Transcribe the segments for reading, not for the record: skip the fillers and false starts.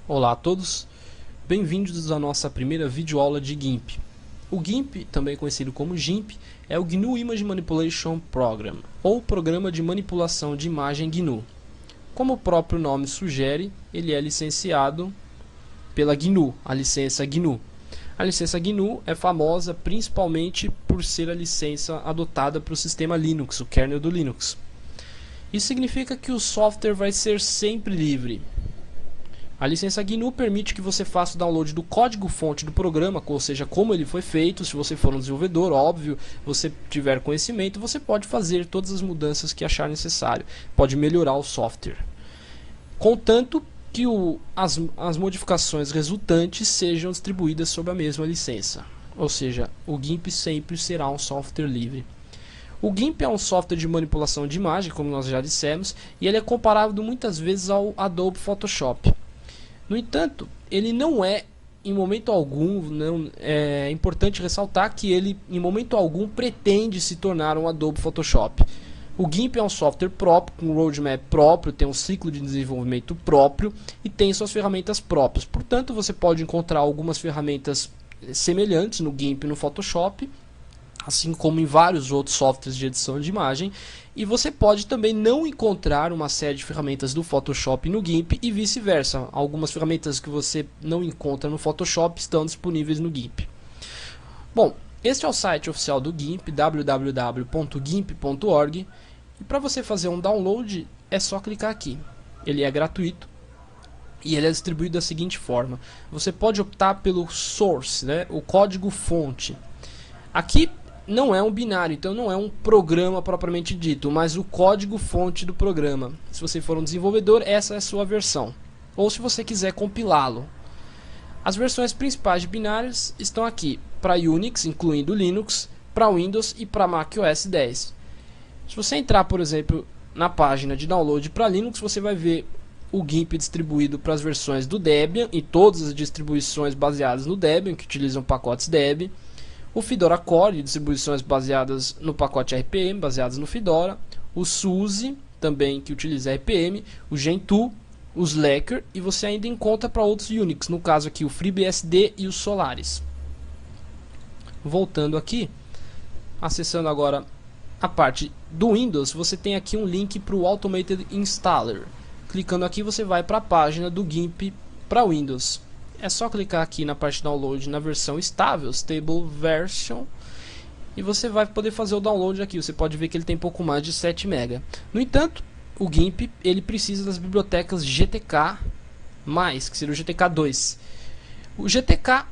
Olá a todos, bem-vindos à nossa primeira videoaula de GIMP. O GIMP, também conhecido como GIMP, é o GNU Image Manipulation Program, ou Programa de Manipulação de Imagem GNU. Como o próprio nome sugere, ele é licenciado pela GNU, a licença GNU. A licença GNU é famosa principalmente por ser a licença adotada para o sistema Linux, o kernel do Linux. Isso significa que o software vai ser sempre livre. A licença GNU permite que você faça o download do código-fonte do programa, ou seja, como ele foi feito. Se você for um desenvolvedor, óbvio, você tiver conhecimento, você pode fazer todas as mudanças que achar necessário, pode melhorar o software. Contanto que as modificações resultantes sejam distribuídas sob a mesma licença. Ou seja, o GIMP sempre será um software livre. O GIMP é um software de manipulação de imagem, como nós já dissemos, e ele é comparado muitas vezes ao Adobe Photoshop. No entanto, ele não é, em momento algum, é importante ressaltar que ele, em momento algum, pretende se tornar um Adobe Photoshop. O GIMP é um software próprio, com um roadmap próprio, tem um ciclo de desenvolvimento próprio e tem suas ferramentas próprias. Portanto, você pode encontrar algumas ferramentas semelhantes no GIMP e no Photoshop, assim como em vários outros softwares de edição de imagem, e você pode também não encontrar uma série de ferramentas do Photoshop no GIMP e vice-versa. Algumas ferramentas que você não encontra no Photoshop estão disponíveis no GIMP. Bom, este é o site oficial do GIMP, www.gimp.org, e para você fazer um download é só clicar aqui. Ele é gratuito e ele é distribuído da seguinte forma: você pode optar pelo source, o código-fonte. Aqui não é um binário, então não é um programa propriamente dito, mas o código-fonte do programa. Se você for um desenvolvedor, essa é a sua versão. Ou se você quiser compilá-lo. As versões principais de binários estão aqui, para Unix, incluindo Linux, para Windows e para Mac OS X. Se você entrar, por exemplo, na página de download para Linux, você vai ver o GIMP distribuído para as versões do Debian e todas as distribuições baseadas no Debian, que utilizam pacotes Debian. O Fedora Core, distribuições baseadas no pacote RPM, baseadas no Fedora. O SUSE, também que utiliza RPM. O Gentoo, o Slacker, e você ainda encontra para outros Unix, no caso aqui o FreeBSD e o Solaris. Voltando aqui, acessando agora a parte do Windows, você tem aqui um link para o Automated Installer. Clicando aqui você vai para a página do GIMP para Windows. É só clicar aqui na parte download na versão estável, Stable Version, e você vai poder fazer o download aqui. Você pode ver que ele tem pouco mais de 7 MB. No entanto, o GIMP ele precisa das bibliotecas GTK+, que seria o GTK2. O GTK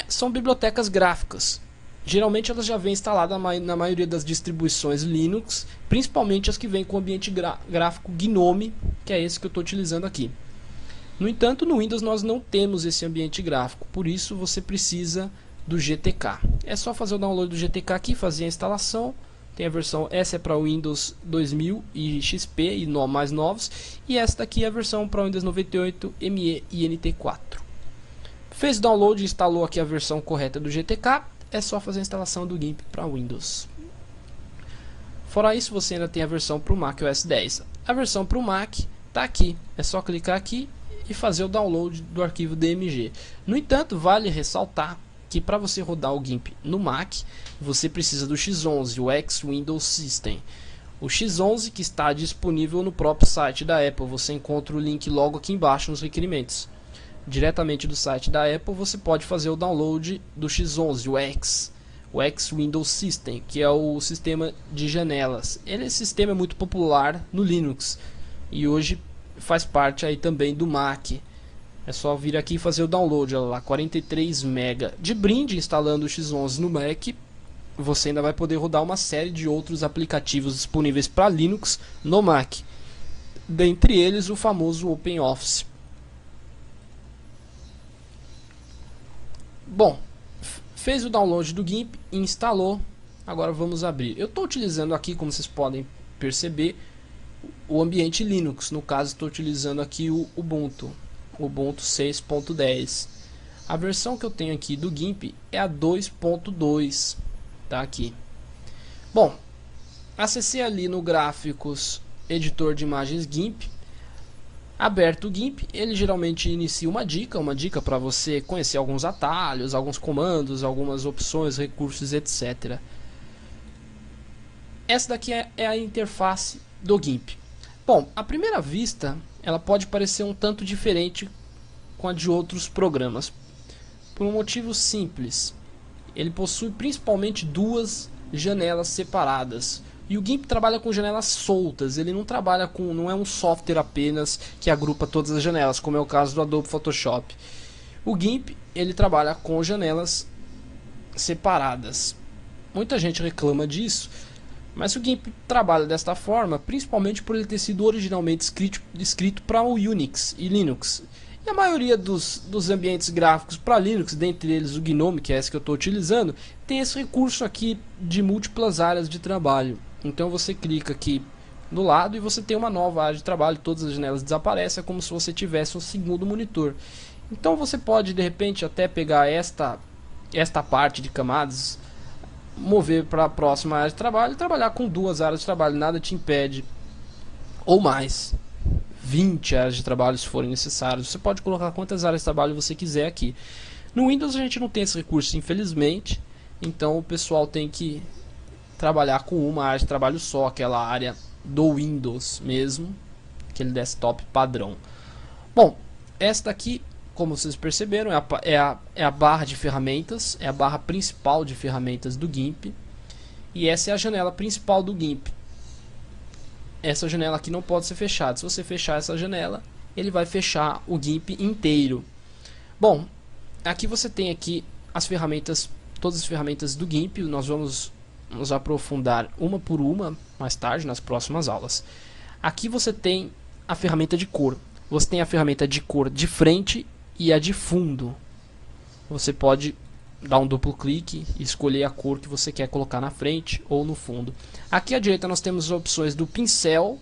são bibliotecas gráficas. Geralmente elas já vêm instaladas na maioria das distribuições Linux, principalmente as que vêm com o ambiente gráfico GNOME, que é esse que eu estou utilizando aqui. No entanto, no Windows nós não temos esse ambiente gráfico, por isso você precisa do GTK. É só fazer o download do GTK aqui, fazer a instalação. Tem a versão, essa é para Windows 2000 e XP e mais novos, e esta aqui é a versão para Windows 98, ME e NT4. Fez o download e instalou aqui a versão correta do GTK, é só fazer a instalação do GIMP para Windows. Fora isso, você ainda tem a versão para o Mac OS X. A versão para o Mac está aqui, é só clicar aqui e fazer o download do arquivo DMG. No entanto, vale ressaltar que para você rodar o GIMP no Mac, você precisa do X11, o X-Windows System. O X11 que está disponível no próprio site da Apple, você encontra o link logo aqui embaixo nos requerimentos. Diretamente do site da Apple você pode fazer o download do X11, o X-Windows System, que é o sistema de janelas. Esse sistema é muito popular no Linux e hoje faz parte aí também do Mac. É só vir aqui e fazer o download, olha lá, 43 MB. De brinde, instalando o X11 no Mac, você ainda vai poder rodar uma série de outros aplicativos disponíveis para Linux no Mac. Dentre eles o famoso OpenOffice. Bom, fez o download do GIMP, instalou. Agora vamos abrir. Eu estou utilizando aqui, como vocês podem perceber, o ambiente Linux. No caso, estou utilizando aqui o Ubuntu 6.10. A versão que eu tenho aqui do GIMP é a 2.2, tá aqui. Bom, acessei ali no gráficos editor de imagens GIMP. Aberto o GIMP, ele geralmente inicia uma dica para você conhecer alguns atalhos, alguns comandos, algumas opções, recursos, etc. Essa daqui é a interface do GIMP. Bom, à primeira vista, ela pode parecer um tanto diferente com a de outros programas, por um motivo simples. Ele possui principalmente duas janelas separadas. E o GIMP trabalha com janelas soltas, ele não trabalha com, não é um software apenas que agrupa todas as janelas, como é o caso do Adobe Photoshop. O GIMP, ele trabalha com janelas separadas. Muita gente reclama disso, mas o GIMP trabalha desta forma, principalmente por ele ter sido originalmente escrito para o Unix e Linux. E a maioria dos ambientes gráficos para Linux, dentre eles o GNOME, que é esse que eu estou utilizando, tem esse recurso aqui de múltiplas áreas de trabalho. Então você clica aqui do lado e você tem uma nova área de trabalho, todas as janelas desaparecem, é como se você tivesse um segundo monitor. Então você pode de repente até pegar esta parte de camadas, mover para a próxima área de trabalho e trabalhar com duas áreas de trabalho, nada te impede, ou mais, 20 áreas de trabalho se forem necessárias. Você pode colocar quantas áreas de trabalho você quiser aqui. No Windows a gente não tem esse recurso, infelizmente, então o pessoal tem que trabalhar com uma área de trabalho só, aquela área do Windows mesmo, aquele desktop padrão. Bom, esta aqui, como vocês perceberam, é a barra de ferramentas, é a barra principal de ferramentas do GIMP, e essa é a janela principal do GIMP. Essa janela aqui não pode ser fechada. Se você fechar essa janela, ele vai fechar o GIMP inteiro. Bom, aqui você tem aqui as ferramentas, todas as ferramentas do GIMP. Nós vamos nos aprofundar uma por uma mais tarde nas próximas aulas. Aqui você tem a ferramenta de cor. Você tem a ferramenta de cor de frente e a de fundo. Você pode dar um duplo clique e escolher a cor que você quer colocar na frente ou no fundo. Aqui à direita nós temos as opções do pincel,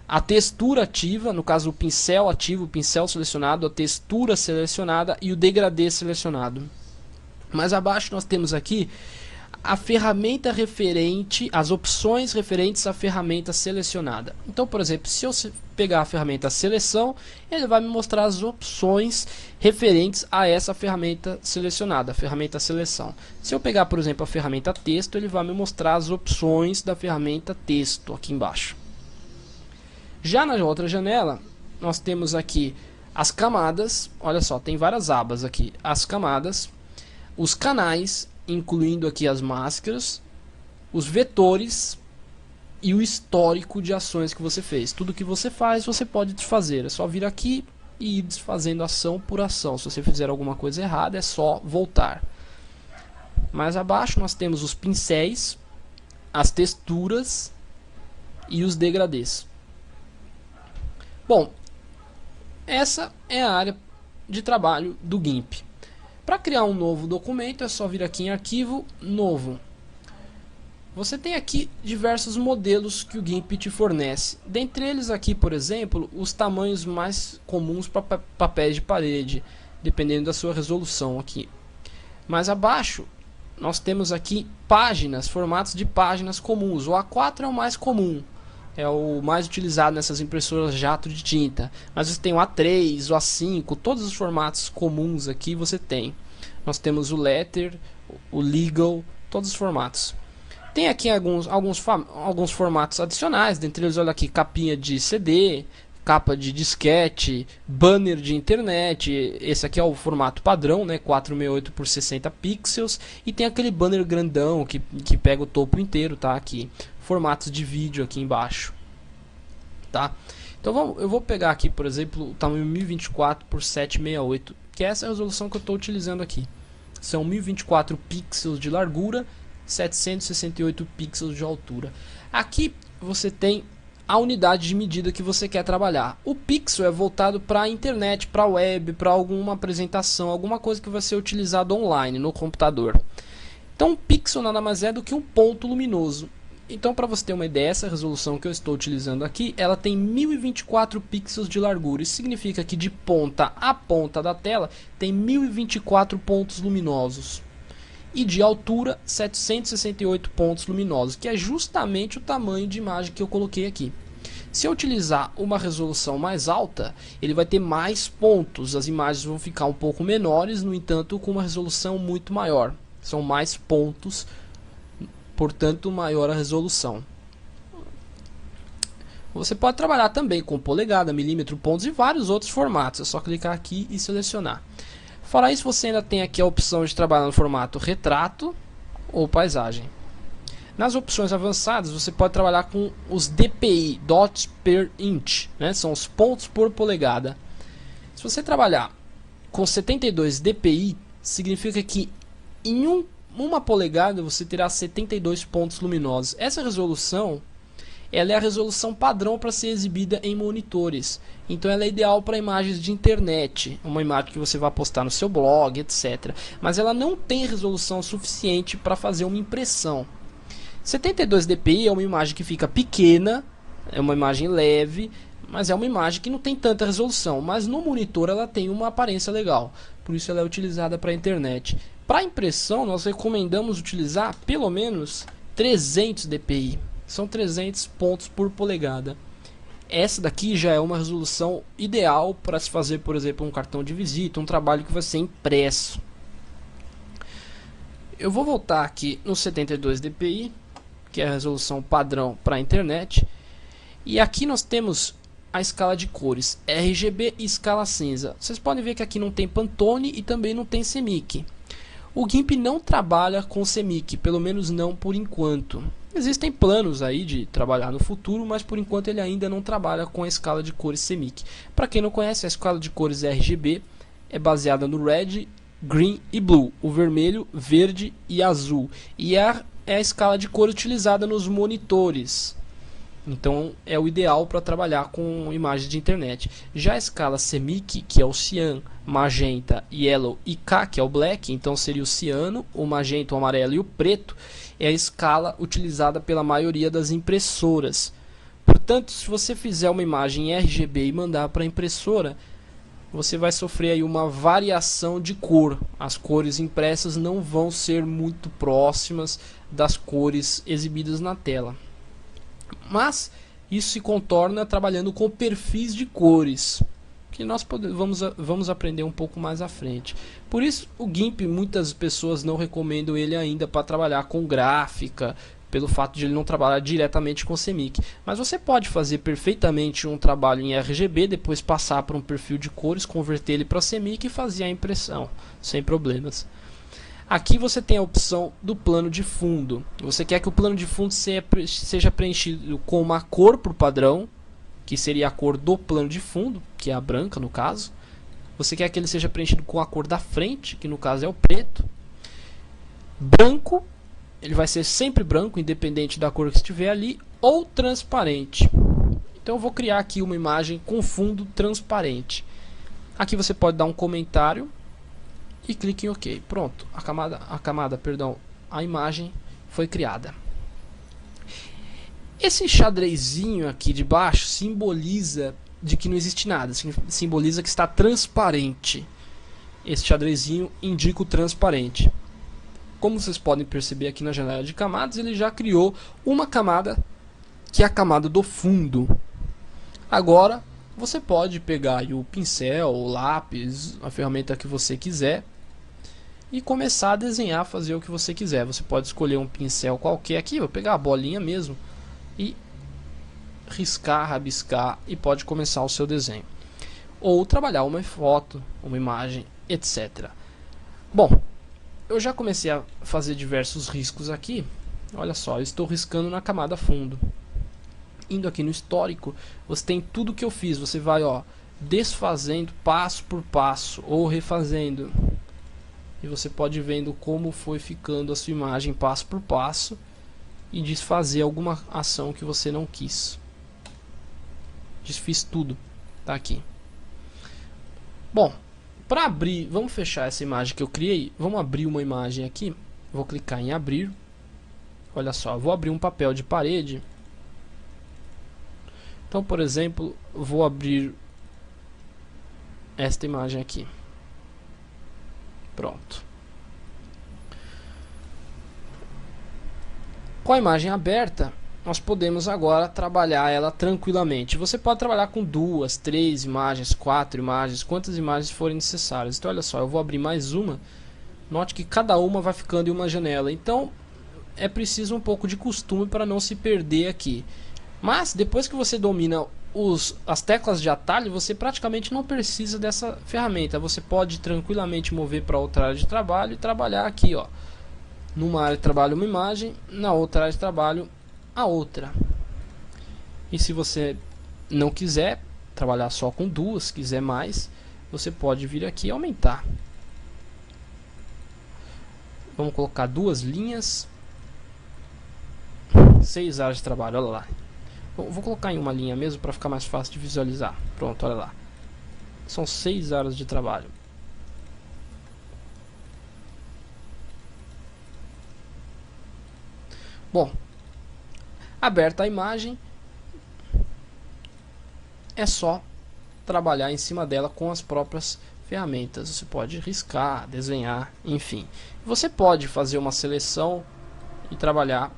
a textura ativa, no caso o pincel ativo, o pincel selecionado, a textura selecionada e o degradê selecionado. Mais abaixo nós temos aqui a ferramenta referente, as opções referentes à ferramenta selecionada. Então, por exemplo, se eu pegar a ferramenta seleção, ele vai me mostrar as opções referentes a essa ferramenta selecionada, a ferramenta seleção. Se eu pegar, por exemplo, a ferramenta texto, ele vai me mostrar as opções da ferramenta texto aqui embaixo. Já na outra janela, nós temos aqui as camadas. Olha só, tem várias abas aqui. As camadas, os canais, incluindo aqui as máscaras, os vetores e o histórico de ações que você fez. Tudo que você faz, você pode desfazer. É só vir aqui e ir desfazendo ação por ação. Se você fizer alguma coisa errada, é só voltar. Mais abaixo nós temos os pincéis, as texturas e os degradês. Bom, essa é a área de trabalho do GIMP. Para criar um novo documento é só vir aqui em arquivo, novo. Você tem aqui diversos modelos que o GIMP te fornece. Dentre eles aqui, por exemplo, os tamanhos mais comuns para papéis de parede, dependendo da sua resolução aqui. Mais abaixo, nós temos aqui páginas, formatos de páginas comuns. O A4 é o mais comum, é o mais utilizado nessas impressoras jato de tinta. Mas você tem o A3, o A5, todos os formatos comuns aqui você tem. Nós temos o Letter, o Legal, todos os formatos. Tem aqui alguns formatos adicionais, dentre eles, olha aqui, capinha de CD, capa de disquete, banner de internet. Esse aqui é o formato padrão, né, 468 por 60 pixels, e tem aquele banner grandão que pega o topo inteiro, tá aqui. Formatos de vídeo aqui embaixo, tá? Então eu vou pegar aqui, por exemplo, o tamanho 1024 por 768, que é essa resolução que eu estou utilizando aqui. São 1024 pixels de largura, 768 pixels de altura. Aqui você tem a unidade de medida que você quer trabalhar. O pixel é voltado para a internet, para a web, para alguma apresentação, alguma coisa que vai ser utilizado online no computador. Então um pixel nada mais é do que um ponto luminoso. Então, para você ter uma ideia, essa resolução que eu estou utilizando aqui, ela tem 1024 pixels de largura. Isso significa que de ponta a ponta da tela tem 1024 pontos luminosos. E de altura, 768 pontos luminosos, que é justamente o tamanho de imagem que eu coloquei aqui. Se eu utilizar uma resolução mais alta, ele vai ter mais pontos, as imagens vão ficar um pouco menores, no entanto com uma resolução muito maior. São mais pontos, portanto maior a resolução. Você pode trabalhar também com polegada, milímetro, pontos e vários outros formatos. É só clicar aqui e selecionar. Fora isso, você ainda tem aqui a opção de trabalhar no formato retrato ou paisagem. Nas opções avançadas, você pode trabalhar com os DPI, Dots per Inch, né? São os pontos por polegada. Se você trabalhar com 72 DPI, significa que em uma polegada você terá 72 pontos luminosos. Essa resolução, ela é a resolução padrão para ser exibida em monitores. Então ela é ideal para imagens de internet, uma imagem que você vai postar no seu blog, etc. Mas ela não tem resolução suficiente para fazer uma impressão. 72 dpi é uma imagem que fica pequena, é uma imagem leve, mas é uma imagem que não tem tanta resolução. Mas no monitor ela tem uma aparência legal, por isso ela é utilizada para a internet. Para impressão nós recomendamos utilizar pelo menos 300 dpi. São 300 pontos por polegada. Essa daqui já é uma resolução ideal para se fazer, por exemplo, um cartão de visita, um trabalho que vai ser impresso. Eu vou voltar aqui no 72 dpi, que é a resolução padrão para a internet. E aqui nós temos a escala de cores, RGB e escala cinza. Vocês podem ver que aqui não tem Pantone e também não tem CMYK. O GIMP não trabalha com CMYK, pelo menos não por enquanto. Existem planos aí de trabalhar no futuro, mas por enquanto ele ainda não trabalha com a escala de cores CMYK. Para quem não conhece, a escala de cores RGB é baseada no Red, Green e Blue, o vermelho, verde e azul. E é a escala de cor utilizada nos monitores. Então é o ideal para trabalhar com imagens de internet. Já a escala CMYK, que é o cian, magenta, yellow e K, que é o black, então seria o ciano, o magenta, o amarelo e o preto, é a escala utilizada pela maioria das impressoras. Portanto, se você fizer uma imagem em RGB e mandar para a impressora, você vai sofrer aí uma variação de cor. As cores impressas não vão ser muito próximas das cores exibidas na tela. Mas isso se contorna trabalhando com perfis de cores, que nós vamos aprender um pouco mais à frente. Por isso o GIMP, muitas pessoas não recomendam ele ainda para trabalhar com gráfica, pelo fato de ele não trabalhar diretamente com CMYK. Mas você pode fazer perfeitamente um trabalho em RGB, depois passar para um perfil de cores, converter ele para CMYK e fazer a impressão, sem problemas. Aqui você tem a opção do plano de fundo. Você quer que o plano de fundo seja preenchido com uma cor por padrão, que seria a cor do plano de fundo, que é a branca no caso. Você quer que ele seja preenchido com a cor da frente, que no caso é o preto. Branco, ele vai ser sempre branco, independente da cor que estiver ali, ou transparente. Então eu vou criar aqui uma imagem com fundo transparente. Aqui você pode dar um comentário e clique em OK. Pronto, a imagem foi criada. Esse xadrezinho aqui de baixo simboliza de que não existe nada, simboliza que está transparente. Esse xadrezinho indica o transparente. Como vocês podem perceber aqui na janela de camadas, ele já criou uma camada, que é a camada do fundo. Agora você pode pegar aí o pincel, o lápis, a ferramenta que você quiser e começar a desenhar, fazer o que você quiser. Você pode escolher um pincel qualquer aqui, vou pegar a bolinha mesmo e riscar, rabiscar, e pode começar o seu desenho. Ou trabalhar uma foto, uma imagem, etc. Bom, eu já comecei a fazer diversos riscos aqui. Olha só, eu estou riscando na camada fundo. Indo aqui no histórico, você tem tudo que eu fiz. Você vai, ó, desfazendo passo por passo ou refazendo. E você pode ir vendo como foi ficando a sua imagem passo por passo e desfazer alguma ação que você não quis. Desfiz tudo, tá aqui. Bom, para abrir, vamos fechar essa imagem que eu criei. Vamos abrir uma imagem aqui. Vou clicar em abrir. Olha só, vou abrir um papel de parede. Então, por exemplo, vou abrir esta imagem aqui. Pronto. Com a imagem aberta, nós podemos agora trabalhar ela tranquilamente. Você pode trabalhar com 2, 3 imagens, 4 imagens, quantas imagens forem necessárias. Então olha só, eu vou abrir mais uma. Note que cada uma vai ficando em uma janela. Então é preciso um pouco de costume para não se perder aqui. Mas depois que você domina as teclas de atalho, você praticamente não precisa dessa ferramenta. Você pode tranquilamente mover para outra área de trabalho e trabalhar aqui, ó. Numa área de trabalho uma imagem, na outra área de trabalho a outra. E se você não quiser trabalhar só com duas, quiser mais, você pode vir aqui e aumentar. Vamos colocar 2 linhas, 6 áreas de trabalho, olha lá. Vou colocar em uma linha mesmo para ficar mais fácil de visualizar. Pronto, olha lá. São 6 áreas de trabalho. Bom, aberta a imagem, é só trabalhar em cima dela com as próprias ferramentas. Você pode riscar, desenhar, enfim. Você pode fazer uma seleção e trabalhar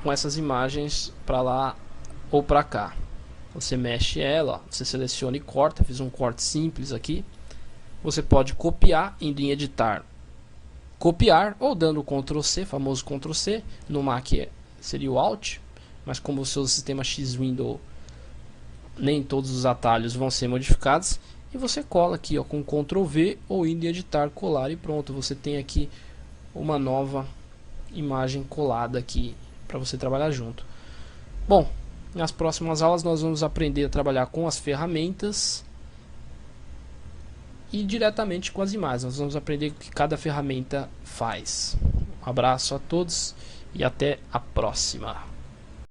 com essas imagens para lá ou para cá. Você mexe ela, ó, você seleciona e corta. Fiz um corte simples aqui. Você pode copiar, indo em editar, copiar, ou dando Ctrl C, famoso Ctrl C. No Mac seria o Alt, mas como o seu sistema X-Window, nem todos os atalhos vão ser modificados. E você cola aqui, ó, com Ctrl V, ou indo em editar, colar, e pronto. Você tem aqui uma nova imagem colada aqui para você trabalhar junto. Bom, nas próximas aulas nós vamos aprender a trabalhar com as ferramentas e diretamente com as imagens. Nós vamos aprender o que cada ferramenta faz. Um abraço a todos e até a próxima.